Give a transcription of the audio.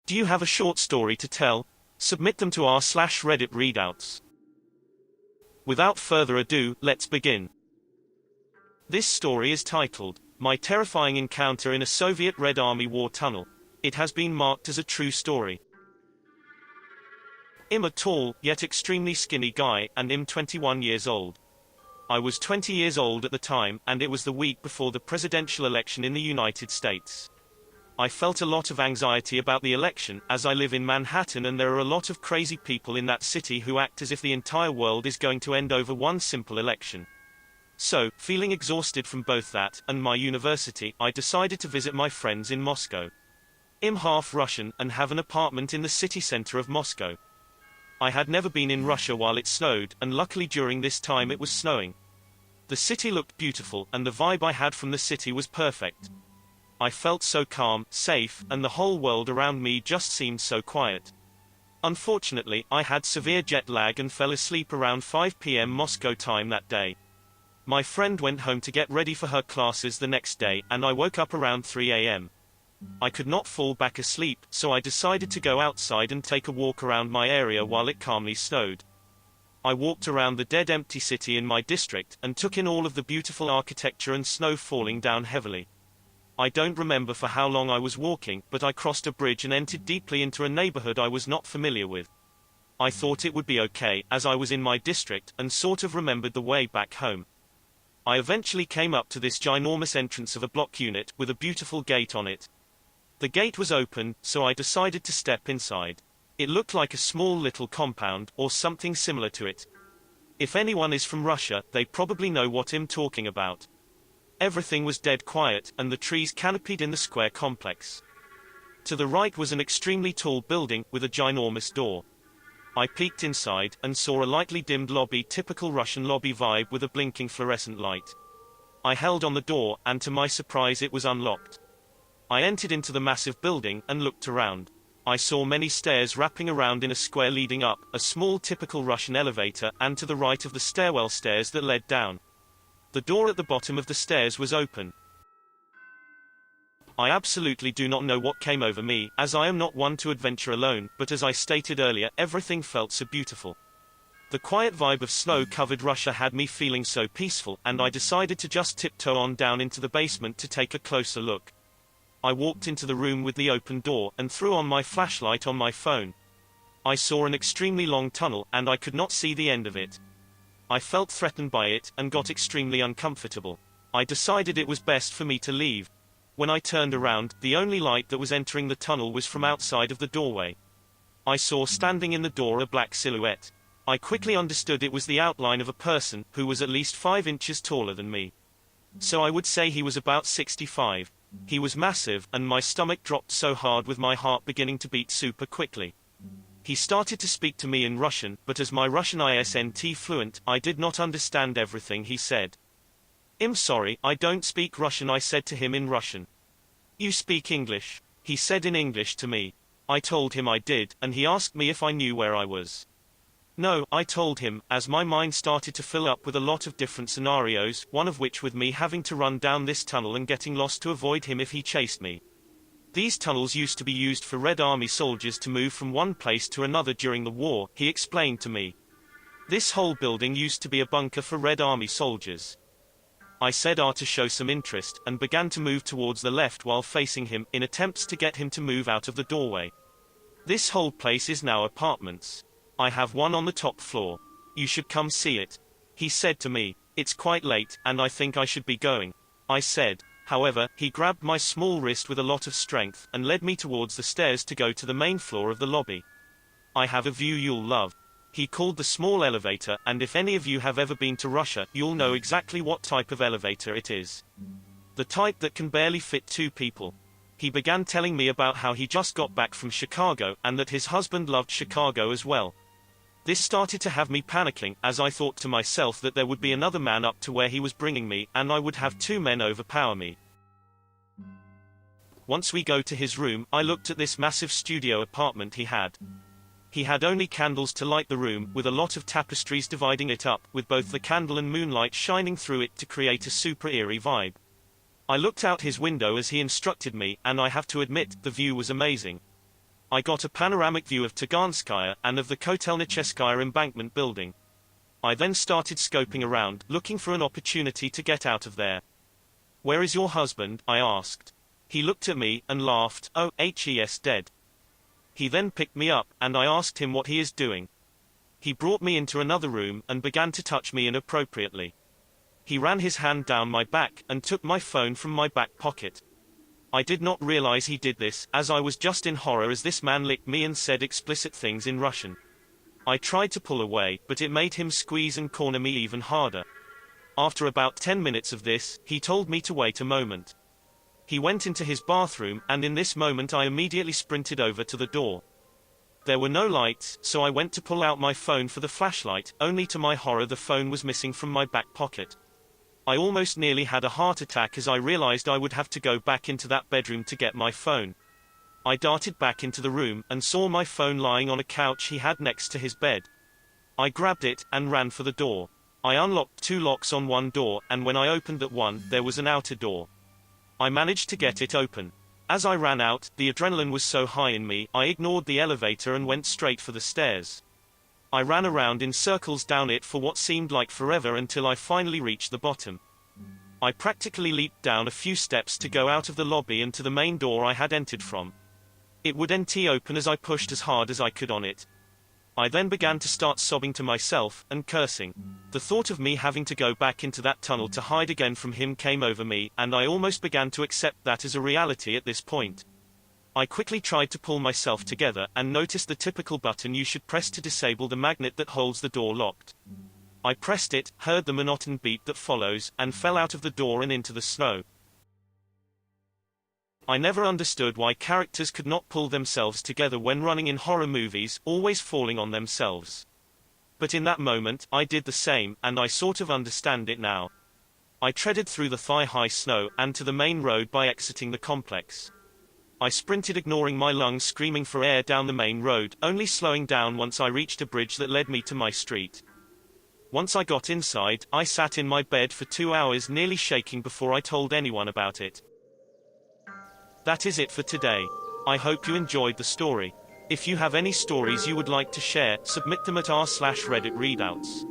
Do you have a short story to tell? Submit them to r/RedditReadouts. Without further ado, let's begin. This story is titled, My Terrifying Encounter in a Soviet Red Army War Tunnel. It has been marked as a true story. I'm a tall, yet extremely skinny guy, and I'm 21 years old. I was 20 years old at the time, and it was the week before the presidential election in the United States. I felt a lot of anxiety about the election, as I live in Manhattan and there are a lot of crazy people in that city who act as if the entire world is going to end over one simple election. So, feeling exhausted from both that and my university, I decided to visit my friends in Moscow. I'm half Russian and have an apartment in the city center of Moscow. I had never been in Russia while it snowed, and luckily during this time it was snowing. The city looked beautiful, and the vibe I had from the city was perfect. I felt so calm, safe, and the whole world around me just seemed so quiet. Unfortunately, I had severe jet lag and fell asleep around 5 p.m. Moscow time that day. My friend went home to get ready for her classes the next day, and I woke up around 3 a.m. I could not fall back asleep, so I decided to go outside and take a walk around my area while it calmly snowed. I walked around the dead empty city in my district, and took in all of the beautiful architecture and snow falling down heavily. I don't remember for how long I was walking, but I crossed a bridge and entered deeply into a neighborhood I was not familiar with. I thought it would be okay, as I was in my district, and sort of remembered the way back home. I eventually came up to this ginormous entrance of a block unit, with a beautiful gate on it. The gate was open, so I decided to step inside. It looked like a small little compound, or something similar to it. If anyone is from Russia, they probably know what I'm talking about. Everything was dead quiet, and the trees canopied in the square complex. To the right was an extremely tall building, with a ginormous door. I peeked inside, and saw a lightly dimmed lobby, typical Russian lobby vibe with a blinking fluorescent light. I held on the door, and to my surprise it was unlocked. I entered into the massive building, and looked around. I saw many stairs wrapping around in a square leading up, a small typical Russian elevator, and to the right of the stairwell stairs that led down. The door at the bottom of the stairs was open. I absolutely do not know what came over me, as I am not one to adventure alone, but as I stated earlier, everything felt so beautiful. The quiet vibe of snow-covered Russia had me feeling so peaceful, and I decided to just tiptoe on down into the basement to take a closer look. I walked into the room with the open door, and threw on my flashlight on my phone. I saw an extremely long tunnel, and I could not see the end of it. I felt threatened by it, and got extremely uncomfortable. I decided it was best for me to leave. When I turned around, the only light that was entering the tunnel was from outside of the doorway. I saw standing in the door a black silhouette. I quickly understood it was the outline of a person, who was at least 5 inches taller than me. So I would say he was about 65. He was massive, and my stomach dropped so hard with my heart beginning to beat super quickly. He started to speak to me in Russian, but as my Russian isn't fluent, I did not understand everything he said. I'm sorry, I don't speak Russian, I said to him in Russian. You speak English? He said in English to me. I told him I did, and he asked me if I knew where I was. No, I told him, as my mind started to fill up with a lot of different scenarios, one of which with me having to run down this tunnel and getting lost to avoid him if he chased me. These tunnels used to be used for Red Army soldiers to move from one place to another during the war, he explained to me. This whole building used to be a bunker for Red Army soldiers. I said to show some interest, and began to move towards the left while facing him, in attempts to get him to move out of the doorway. This whole place is now apartments. I have one on the top floor. You should come see it. He said to me. It's quite late, and I think I should be going. I said. However, he grabbed my small wrist with a lot of strength, and led me towards the stairs to go to the main floor of the lobby. I have a view you'll love. He called the small elevator, and if any of you have ever been to Russia, you'll know exactly what type of elevator it is. The type that can barely fit 2 people. He began telling me about how he just got back from Chicago, and that his husband loved Chicago as well. This started to have me panicking, as I thought to myself that there would be another man up to where he was bringing me, and I would have 2 men overpower me. Once we go to his room, I looked at this massive studio apartment he had. He had only candles to light the room, with a lot of tapestries dividing it up, with both the candle and moonlight shining through it to create a super eerie vibe. I looked out his window as he instructed me, and I have to admit, the view was amazing. I got a panoramic view of Taganskaya and of the Kotelnicheskaya embankment building. I then started scoping around, looking for an opportunity to get out of there. "Where is your husband?" I asked. He looked at me and laughed. "Oh, he's dead." He then picked me up, and I asked him what he is doing. He brought me into another room, and began to touch me inappropriately. He ran his hand down my back, and took my phone from my back pocket. I did not realize he did this, as I was just in horror as this man licked me and said explicit things in Russian. I tried to pull away, but it made him squeeze and corner me even harder. After about 10 minutes of this, he told me to wait a moment. He went into his bathroom, and in this moment I immediately sprinted over to the door. There were no lights, so I went to pull out my phone for the flashlight, only to my horror the phone was missing from my back pocket. I almost nearly had a heart attack as I realized I would have to go back into that bedroom to get my phone. I darted back into the room, and saw my phone lying on a couch he had next to his bed. I grabbed it, and ran for the door. I unlocked 2 locks on one door, and when I opened that one, there was an outer door. I managed to get it open. As I ran out, the adrenaline was so high in me, I ignored the elevator and went straight for the stairs. I ran around in circles down it for what seemed like forever until I finally reached the bottom. I practically leaped down a few steps to go out of the lobby and to the main door I had entered from. It wouldn't open as I pushed as hard as I could on it. I then began to start sobbing to myself, and cursing. The thought of me having to go back into that tunnel to hide again from him came over me, and I almost began to accept that as a reality at this point. I quickly tried to pull myself together, and noticed the typical button you should press to disable the magnet that holds the door locked. I pressed it, heard the monotone beat that follows, and fell out of the door and into the snow. I never understood why characters could not pull themselves together when running in horror movies, always falling on themselves. But in that moment, I did the same, and I sort of understand it now. I treaded through the thigh-high snow, and to the main road by exiting the complex. I sprinted ignoring my lungs screaming for air down the main road, only slowing down once I reached a bridge that led me to my street. Once I got inside, I sat in my bed for 2 hours nearly shaking before I told anyone about it. That is it for today. I hope you enjoyed the story. If you have any stories you would like to share, submit them at r/RedditReadouts.